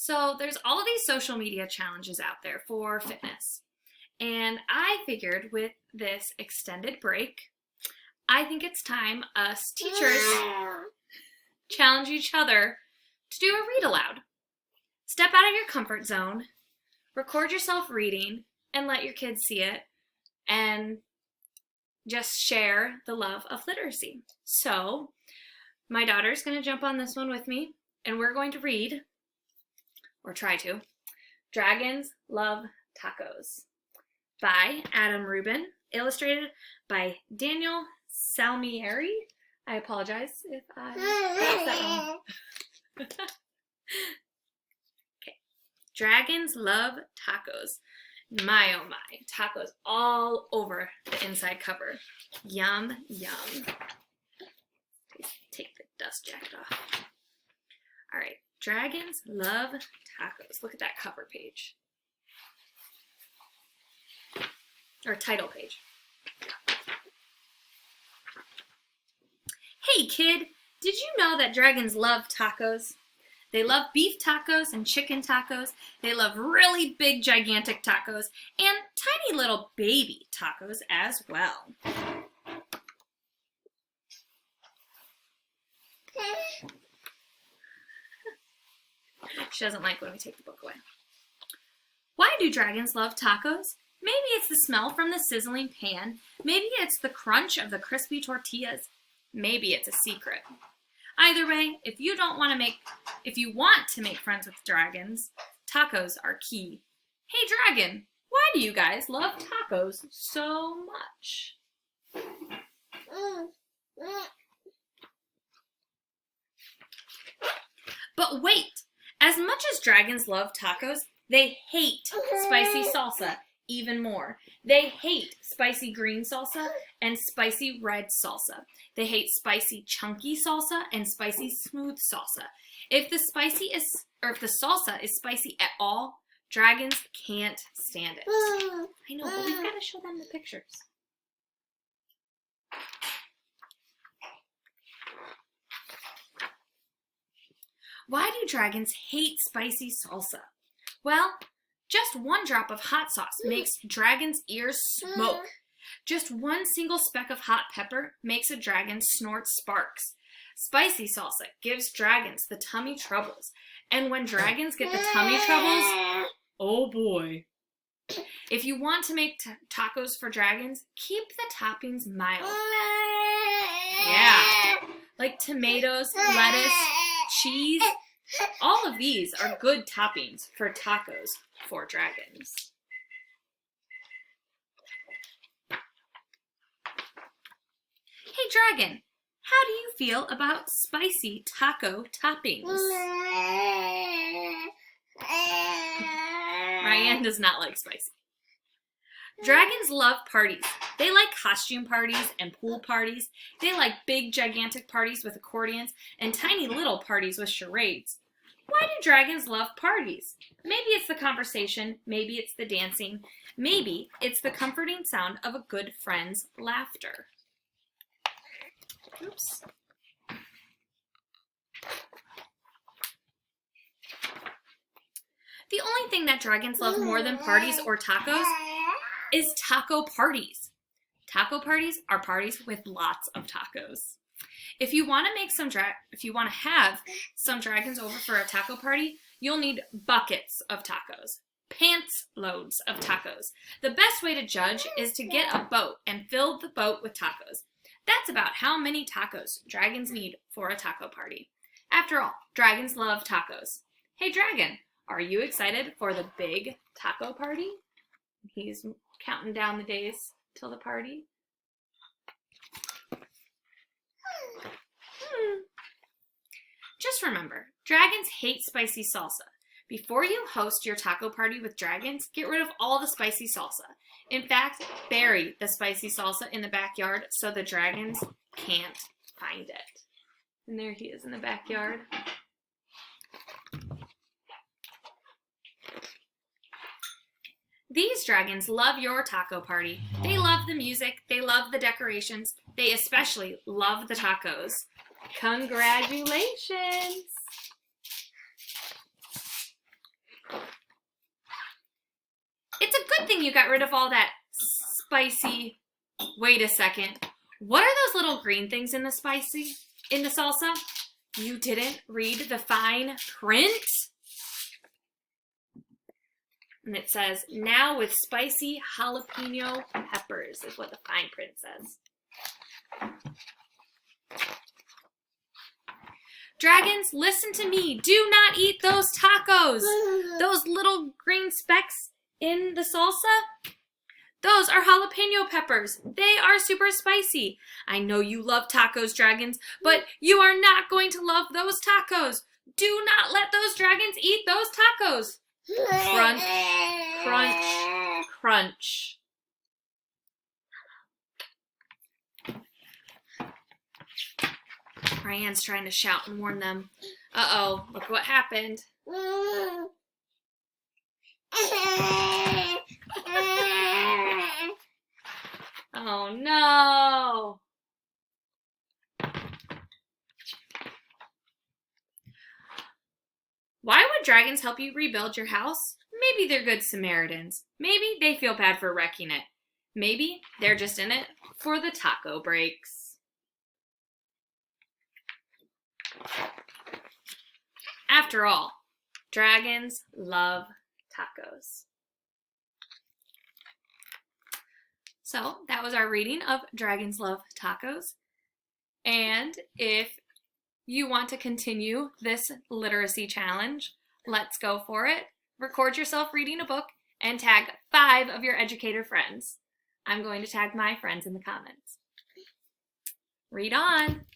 So there's all of these social media challenges out there for fitness. And I figured with this extended break, I think it's time us teachers challenge each other to do a read aloud. Step out of your comfort zone, record yourself reading, and let your kids see it, and just share the love of literacy. So my daughter's going to jump on this one with me, and we're going to read, or try to, Dragons Love Tacos by Adam Rubin, illustrated by Daniel Salmieri. I apologize if I pronounced that wrong. Okay. Dragons Love Tacos. My oh my, tacos all over the inside cover. Yum, yum. Take the dust jacket off. All right, Dragons Love Tacos. Look at that cover page. Or title page. Hey kid, did you know that dragons love tacos? They love beef tacos and chicken tacos. They love really big, gigantic tacos and tiny little baby tacos as well. She doesn't like when we take the book away. Why do dragons love tacos? Maybe it's the smell from the sizzling pan. Maybe it's the crunch of the crispy tortillas. Maybe it's a secret. Either way, if you want to make friends with dragons, tacos are key. Hey dragon, why do you guys love tacos so much? But wait, as much as dragons love tacos, they hate spicy salsa even more. They hate spicy green salsa and spicy red salsa. They hate spicy chunky salsa and spicy smooth salsa. If the salsa is spicy at all, dragons can't stand it. I know, but we've got to show them the pictures. Why do dragons hate spicy salsa? Well, just one drop of hot sauce makes dragons' ears smoke. Just one single speck of hot pepper makes a dragon snort sparks. Spicy salsa gives dragons the tummy troubles. And when dragons get the tummy troubles, oh boy. If you want to make tacos for dragons, keep the toppings mild. Yeah, like tomatoes, lettuce, cheese. All of these are good toppings for tacos for dragons. Hey dragon, how do you feel about spicy taco toppings? Ryan does not like spicy. Dragons love parties. They like costume parties and pool parties. They like big, gigantic parties with accordions and tiny little parties with charades. Why do dragons love parties? Maybe it's the conversation. Maybe it's the dancing. Maybe it's the comforting sound of a good friend's laughter. Oops. The only thing that dragons love more than parties or tacos is taco parties. Taco parties are parties with lots of tacos. If you want to have some dragons over for a taco party, you'll need buckets of tacos, pants loads of tacos. The best way to judge is to get a boat and fill the boat with tacos. That's about how many tacos dragons need for a taco party. After all, dragons love tacos. Hey dragon, are you excited for the big taco party? He's counting down the days till the party. Just remember, dragons hate spicy salsa. Before you host your taco party with dragons, get rid of all the spicy salsa. In fact, bury the spicy salsa in the backyard so the dragons can't find it. And there he is in the backyard. These dragons love your taco party. They love the music, they love the decorations, they especially love the tacos. Congratulations! thing you got rid of all that spicy. Wait a second. What are those little green things in the salsa? You didn't read the fine print? And it says, now with spicy jalapeno peppers is what the fine print says. Dragons, listen to me. Do not eat those tacos. Those little green specks in the salsa, those are jalapeno peppers. They are super spicy. I know you love tacos, dragons, but you are not going to love those tacos. Do not let those dragons eat those tacos. Crunch, crunch, crunch. Ryan's trying to shout and warn them. Uh-oh, look what happened. Oh no! Why would dragons help you rebuild your house? Maybe they're good Samaritans. Maybe they feel bad for wrecking it. Maybe they're just in it for the taco breaks. After all, dragons love tacos. So that was our reading of Dragons Love Tacos. And if you want to continue this literacy challenge, let's go for it. Record yourself reading a book and tag 5 of your educator friends. I'm going to tag my friends in the comments. Read on.